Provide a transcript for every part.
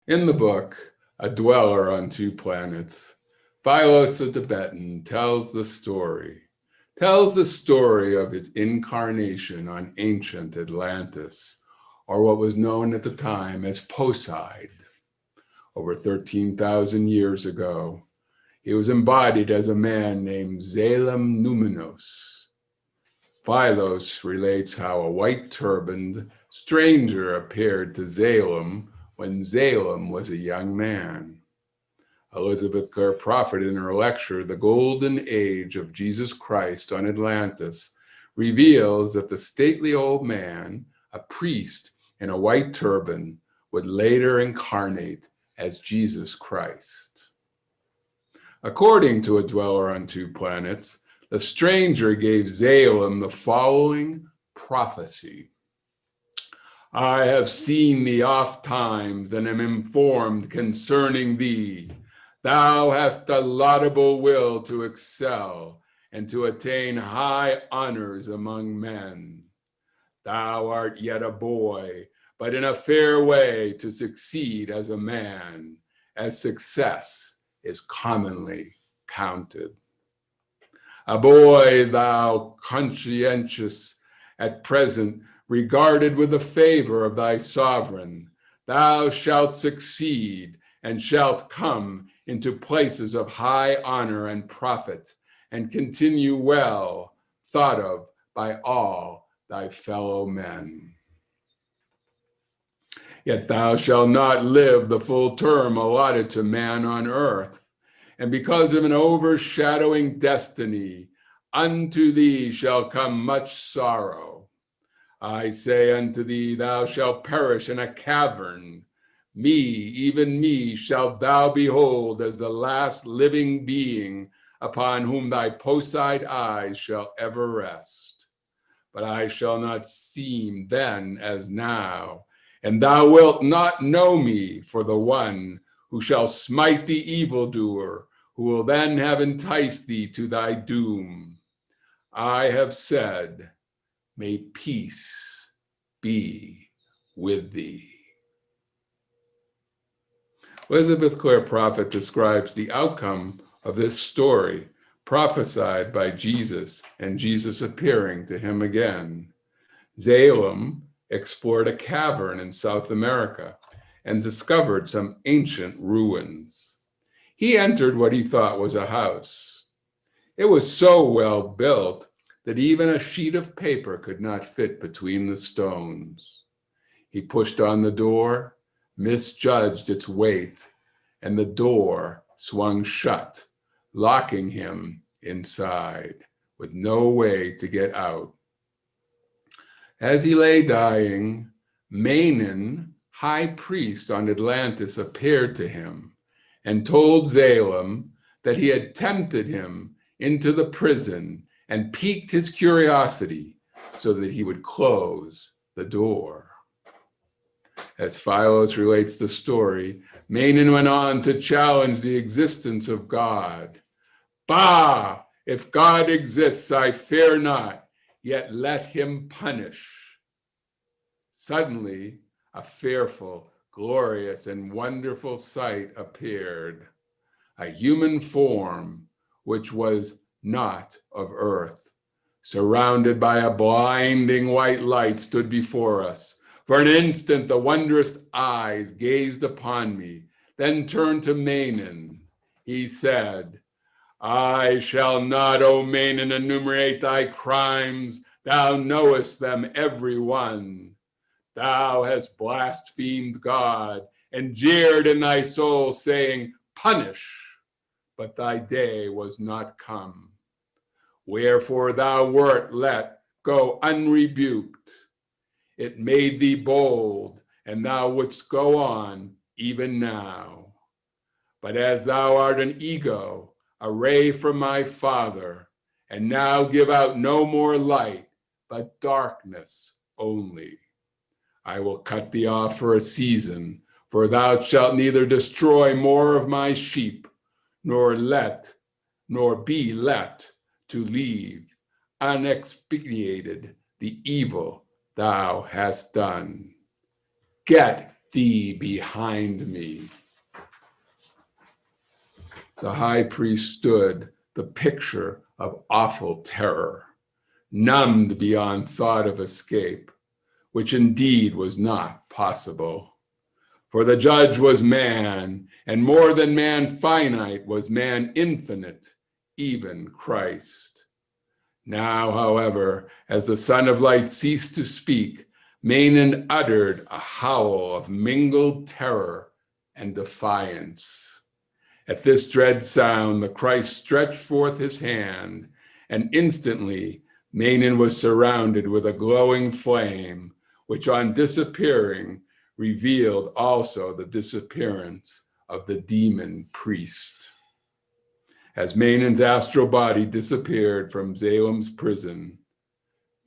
In the book, A Dweller on Two Planets, Philos the Tibetan tells the story of his incarnation on ancient Atlantis, or what was known at the time as Poseid. Over 13,000 years ago, he was embodied as a man named Zalem Numenos. Philos relates how a white-turbaned stranger appeared to Zalem when Zalem was a young man. Elizabeth Clare Prophet, in her lecture, The Golden Age of Jesus Christ on Atlantis, reveals that the stately old man, a priest in a white turban, would later incarnate as Jesus Christ. According to A Dweller on Two Planets, the stranger gave Zalem the following prophecy. I have seen thee oft times and am informed concerning thee. Thou hast a laudable will to excel and to attain high honors among men. Thou art yet a boy, but in a fair way to succeed as a man, as success is commonly counted. A boy thou conscientious at present, regarded with the favor of thy sovereign, thou shalt succeed and shalt come into places of high honor and profit, and continue well thought of by all thy fellow men. Yet thou shalt not live the full term allotted to man on earth, and because of an overshadowing destiny, unto thee shall come much sorrow. I say unto thee, thou shalt perish in a cavern. Me, even me, shalt thou behold as the last living being upon whom thy Poseid eyes shall ever rest. But I shall not seem then as now, and thou wilt not know me for the one who shall smite the evildoer, who will then have enticed thee to thy doom. I have said, may peace be with thee. Elizabeth Clare Prophet describes the outcome of this story, prophesied by Jesus and Jesus appearing to him again. Zalem explored a cavern in South America and discovered some ancient ruins. He entered what he thought was a house. It was so well built that even a sheet of paper could not fit between the stones. He pushed on the door, misjudged its weight, and the door swung shut, locking him inside with no way to get out. As he lay dying, Manon, high priest on Atlantis, appeared to him and told Zalem that he had tempted him into the prison and piqued his curiosity so that he would close the door. As Philos relates the story, Manon went on to challenge the existence of God. Bah! If God exists, I fear not, yet let him punish. Suddenly, a fearful, glorious, and wonderful sight appeared. A human form, which was not of earth, surrounded by a blinding white light, stood before us. For an instant, the wondrous eyes gazed upon me, then turned to Manon. He said, I shall not, O Manon, enumerate thy crimes. Thou knowest them every one. Thou hast blasphemed God and jeered in thy soul, saying, punish, but thy day was not come. Wherefore thou wert let go unrebuked. It made thee bold, and thou wouldst go on even now. But as thou art an ego, a ray from my Father, and now give out no more light, but darkness only, I will cut thee off for a season, for thou shalt neither destroy more of my sheep, nor be let to leave unexpiated the evil thou hast done. Get thee behind me. The high priest stood, the picture of awful terror, numbed beyond thought of escape, which indeed was not possible. For the judge was man, and more than man finite was man infinite, even Christ. Now, however, as the Son of Light ceased to speak, Manan uttered a howl of mingled terror and defiance. At this dread sound, the Christ stretched forth his hand, and instantly Manan was surrounded with a glowing flame, which on disappearing revealed also the disappearance of the demon priest. As Manan's astral body disappeared from Zalem's prison,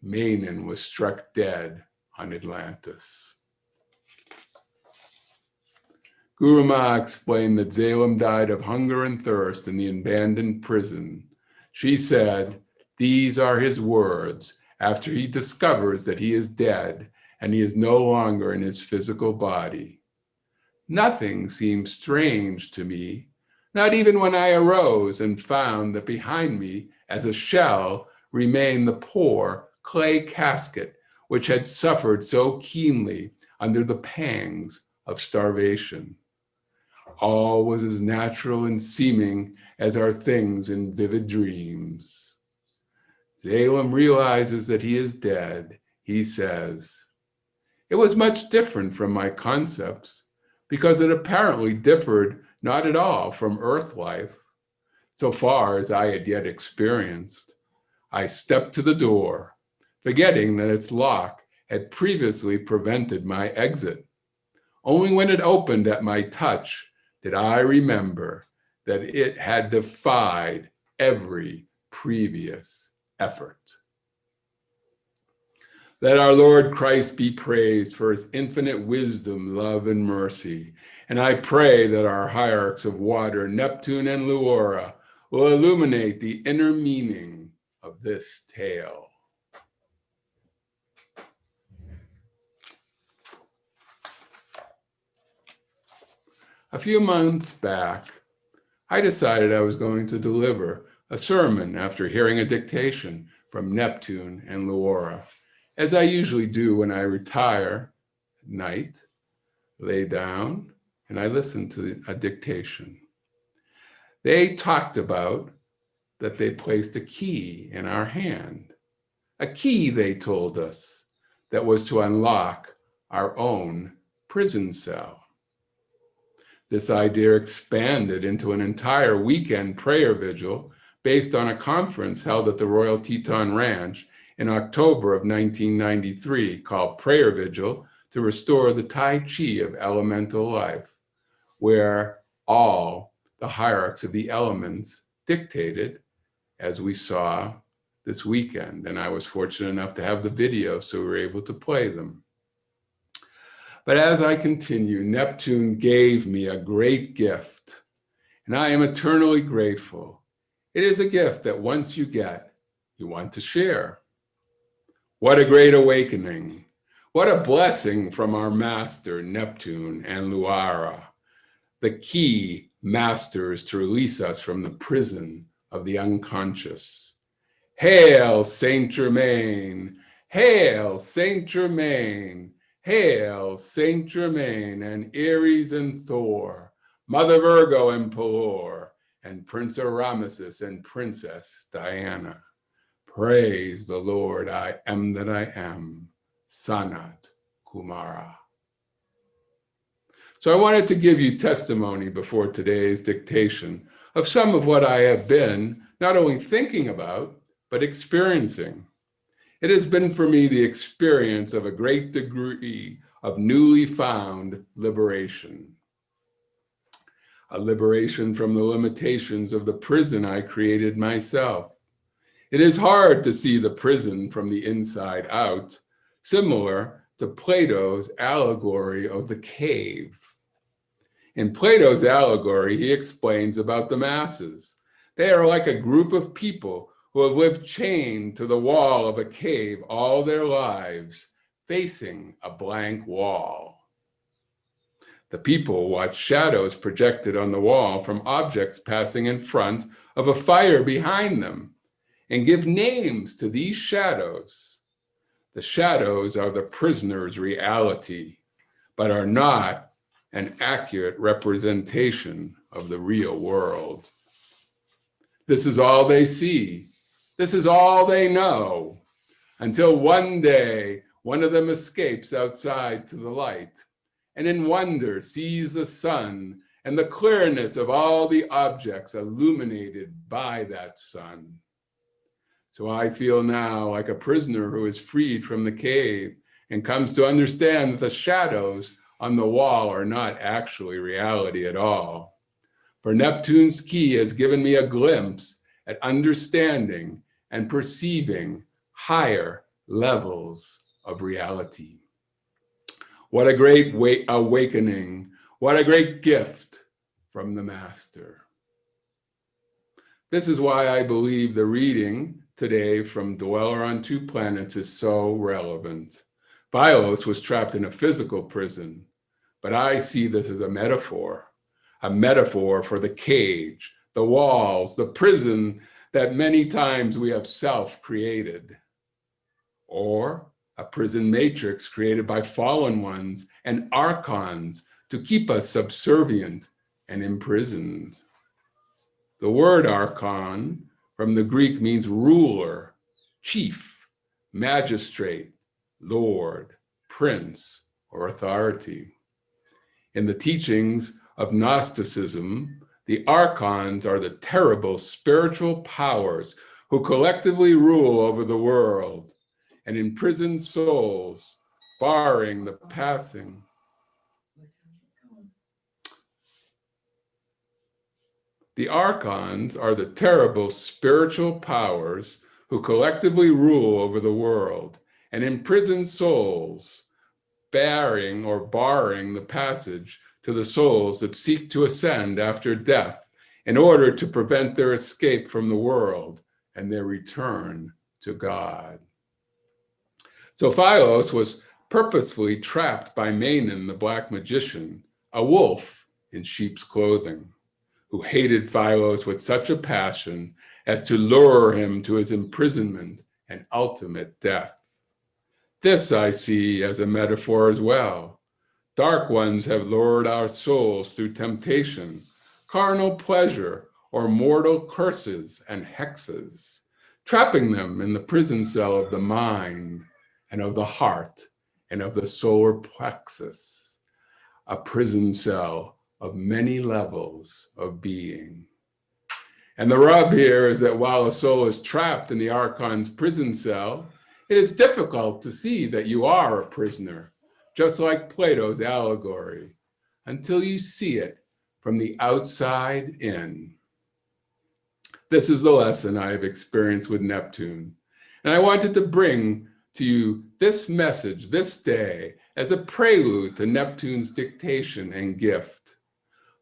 Manan was struck dead on Atlantis. Guru Ma explained that Zalem died of hunger and thirst in the abandoned prison. She said, "These are his words after he discovers that he is dead and he is no longer in his physical body. Nothing seemed strange to me, not even when I arose and found that behind me, as a shell, remained the poor clay casket which had suffered so keenly under the pangs of starvation. All was as natural and seeming as are things in vivid dreams." Zalem realizes that he is dead. He says, "It was much different from my concepts, because it apparently differed not at all from earth life, so far as I had yet experienced. I stepped to the door, forgetting that its lock had previously prevented my exit. Only when it opened at my touch did I remember that it had defied every previous effort." Let our Lord Christ be praised for his infinite wisdom, love, and mercy. And I pray that our hierarchs of water, Neptune and Luora, will illuminate the inner meaning of this tale. A few months back, I decided I was going to deliver a sermon after hearing a dictation from Neptune and Luora, as I usually do when I retire at night, lay down, and I listen to a dictation. They talked about that they placed a key in our hand. A key, they told us, that was to unlock our own prison cell. This idea expanded into an entire weekend prayer vigil based on a conference held at the Royal Teton Ranch in October of 1993 called Prayer Vigil to Restore the Tai Chi of Elemental Life, where all the hierarchs of the elements dictated, as we saw this weekend. And I was fortunate enough to have the video, so we were able to play them. But as I continue, Neptune gave me a great gift, and I am eternally grateful. It is a gift that once you get, you want to share. What a great awakening. What a blessing from our master, Neptune and Luara, the key masters to release us from the prison of the unconscious. Hail, Saint Germain! Hail, Saint Germain! Hail, Saint Germain, and Aries and Thor, Mother Virgo and Pelor, and Prince Ramesses and Princess Diana. Praise the Lord, I am that I am, Sanat Kumara. So I wanted to give you testimony before today's dictation of some of what I have been not only thinking about, but experiencing. It has been for me the experience of a great degree of newly found liberation. A liberation from the limitations of the prison I created myself. It is hard to see the prison from the inside out, similar to Plato's allegory of the cave. In Plato's allegory, he explains about the masses. They are like a group of people who have lived chained to the wall of a cave all their lives, facing a blank wall. The people watch shadows projected on the wall from objects passing in front of a fire behind them and give names to these shadows. The shadows are the prisoner's reality, but are not an accurate representation of the real world. This is all they see. This is all they know, until one day one of them escapes outside to the light, and in wonder sees the sun and the clearness of all the objects illuminated by that sun. So I feel now like a prisoner who is freed from the cave and comes to understand that the shadows on the wall are not actually reality at all. For Neptune's key has given me a glimpse at understanding and perceiving higher levels of reality. What a great awakening. What a great gift from the Master. This is why I believe the reading today from Dweller on Two Planets is so relevant. Bios was trapped in a physical prison, but I see this as a metaphor for the cage, the walls, the prison that many times we have self-created, or a prison matrix created by fallen ones and archons to keep us subservient and imprisoned. The word archon from the Greek means ruler, chief, magistrate, lord, prince, or authority. In the teachings of Gnosticism, the archons are the terrible spiritual powers who collectively rule over the world and imprison souls, barring the passing. The archons are the terrible spiritual powers who collectively rule over the world and imprison souls, barring the passage to the souls that seek to ascend after death in order to prevent their escape from the world and their return to God. So Philos was purposefully trapped by Manon, the black magician, a wolf in sheep's clothing, who hated Philos with such a passion as to lure him to his imprisonment and ultimate death. This I see as a metaphor as well. Dark ones have lured our souls through temptation, carnal pleasure, or mortal curses and hexes, trapping them in the prison cell of the mind and of the heart and of the solar plexus, a prison cell of many levels of being. And the rub here is that while a soul is trapped in the archon's prison cell, it is difficult to see that you are a prisoner, just like Plato's allegory, until you see it from the outside in. This is the lesson I have experienced with Neptune, and I wanted to bring to you this message this day as a prelude to Neptune's dictation and gift.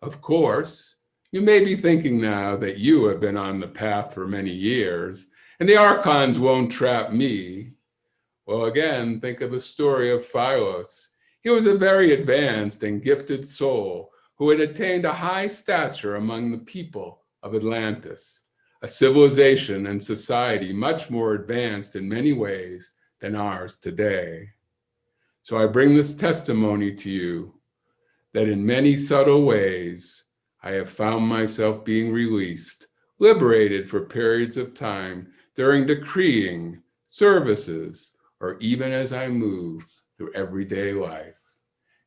Of course, you may be thinking now that you have been on the path for many years, and the archons won't trap me. Well, again, think of the story of Philos. He was a very advanced and gifted soul who had attained a high stature among the people of Atlantis, a civilization and society much more advanced in many ways than ours today. So I bring this testimony to you that in many subtle ways, I have found myself being released, liberated for periods of time during decreeing, services, or even as I move through everyday life.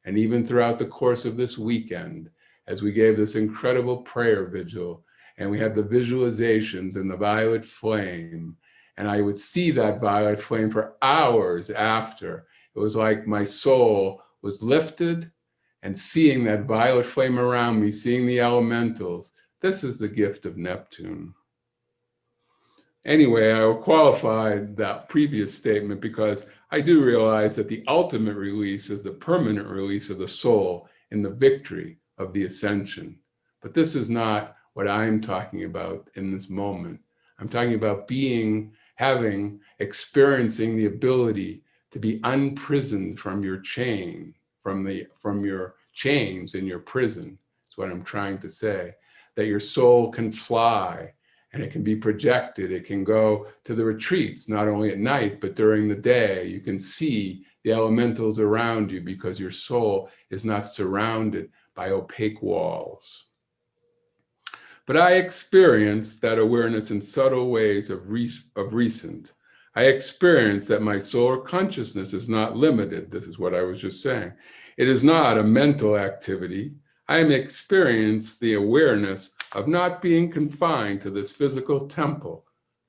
And even throughout the course of this weekend, as we gave this incredible prayer vigil, and we had the visualizations in the violet flame, and I would see that violet flame for hours after. It was like my soul was lifted, and seeing that violet flame around me, seeing the elementals, this is the gift of Neptune. Anyway, I will qualify that previous statement because I do realize that the ultimate release is the permanent release of the soul in the victory of the ascension. But this is not what I'm talking about in this moment. I'm talking about experiencing the ability to be unprisoned from your chain, from your chains in your prison. That's what I'm trying to say. That your soul can fly and it can be projected. It can go to the retreats, not only at night, but during the day. You can see the elementals around you because your soul is not surrounded by opaque walls. But I experienced that awareness in subtle ways of recent. I experienced that my solar consciousness is not limited. This is what I was just saying. It is not a mental activity. I am experiencing the awareness of not being confined to this physical temple,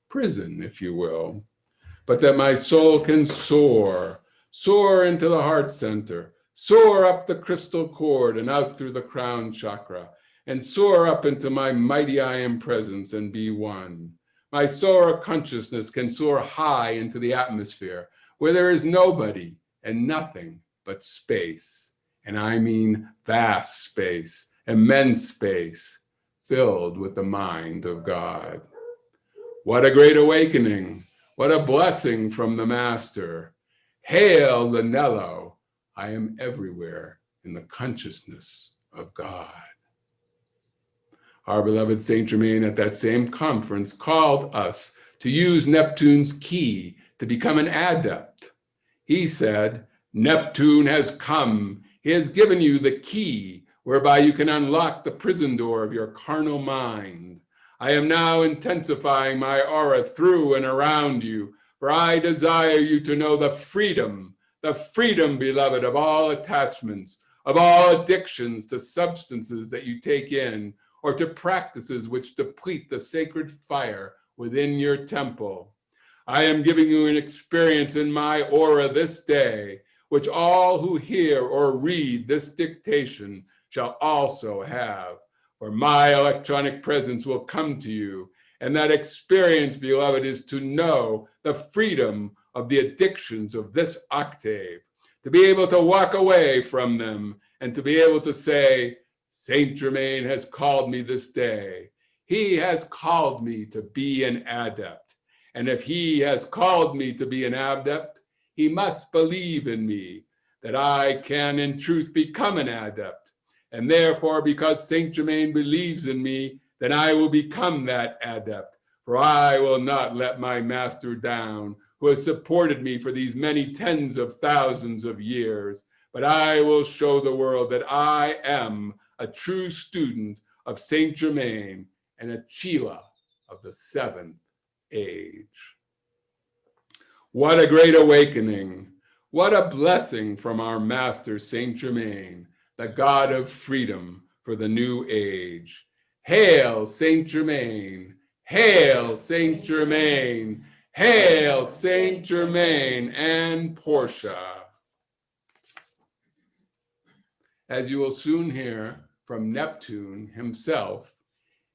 prison, if you will, but that my soul can soar into the heart center, soar up the crystal cord and out through the crown chakra, and soar up into my mighty I am presence and be one. My solar consciousness can soar high into the atmosphere where there is nobody and nothing but space. And I mean vast space, immense space, filled with the mind of God. What a great awakening. What a blessing from the Master. Hail Lanello. I am everywhere in the consciousness of God. Our beloved Saint Germain at that same conference called us to use Neptune's key to become an adept. He said, Neptune has come. He has given you the key whereby you can unlock the prison door of your carnal mind. I am now intensifying my aura through and around you, for I desire you to know the freedom, beloved, of all attachments, of all addictions to substances that you take in, or to practices which deplete the sacred fire within your temple. I am giving you an experience in my aura this day, which all who hear or read this dictation shall also have. For my electronic presence will come to you, and that experience, beloved, is to know the freedom of the addictions of this octave, to be able to walk away from them, and to be able to say, Saint Germain has called me this day. He has called me to be an adept. And if he has called me to be an adept, he must believe in me, that I can in truth become an adept. And therefore, because Saint Germain believes in me, then I will become that adept. For I will not let my master down, who has supported me for these many tens of thousands of years. But I will show the world that I am a true student of Saint Germain and a Chela of the seventh age. What a great awakening. What a blessing from our master Saint Germain, the God of freedom for the new age. Hail Saint Germain, hail Saint Germain, hail Saint Germain and Portia. As you will soon hear from Neptune himself,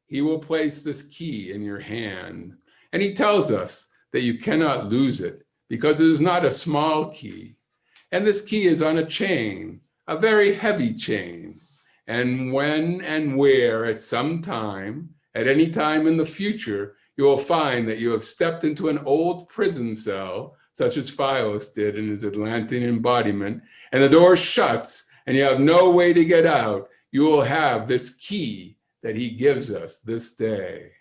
he will place this key in your hand. And he tells us that you cannot lose it because it is not a small key. And this key is on a chain, a very heavy chain. And when and where at some time, at any time in the future, you will find that you have stepped into an old prison cell, such as Philos did in his Atlantean embodiment, and the door shuts and you have no way to get out, you will have this key that he gives us this day.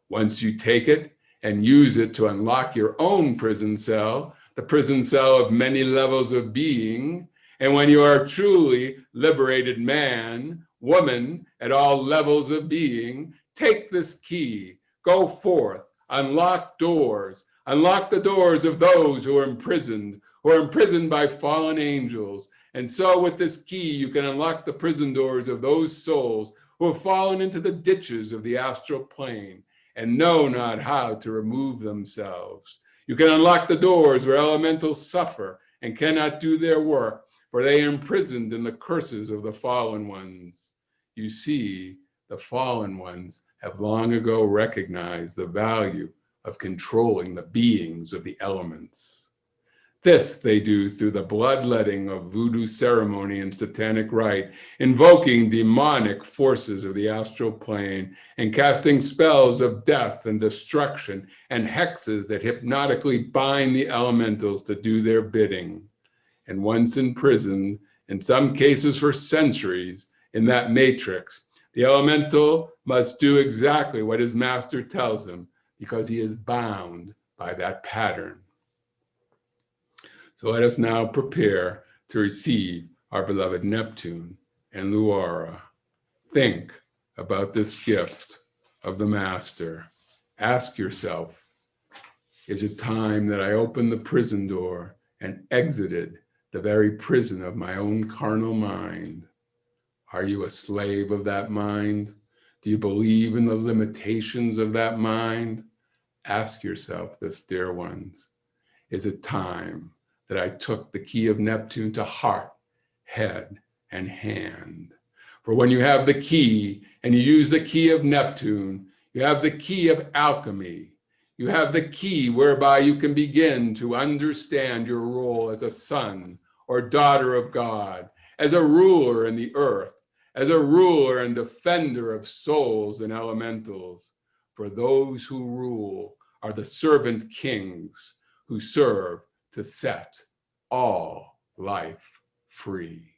Once you take it and use it to unlock your own prison cell, the prison cell of many levels of being, and when you are truly liberated man, woman, at all levels of being, take this key, go forth, unlock the doors of those who are imprisoned by fallen angels. And so with this key, you can unlock the prison doors of those souls who have fallen into the ditches of the astral plane and know not how to remove themselves. You can unlock the doors where elementals suffer and cannot do their work, for they are imprisoned in the curses of the fallen ones. You see, the fallen ones have long ago recognized the value of controlling the beings of the elements. This they do through the bloodletting of voodoo ceremony and satanic rite, invoking demonic forces of the astral plane and casting spells of death and destruction and hexes that hypnotically bind the elementals to do their bidding. And once imprisoned in some cases for centuries, in that matrix, the elemental must do exactly what his master tells him because he is bound by that pattern. So let us now prepare to receive our beloved Neptune and Luara. Think about this gift of the master. Ask yourself, is it time that I opened the prison door and exited the very prison of my own carnal mind? Are you a slave of that mind? Do you believe in the limitations of that mind? Ask yourself this, dear ones. Is it time that I took the key of Neptune to heart, head, and hand? For when you have the key and you use the key of Neptune, you have the key of alchemy. You have the key whereby you can begin to understand your role as a son or daughter of God, as a ruler in the earth, as a ruler and defender of souls and elementals. For those who rule are the servant kings who serve to set all life free.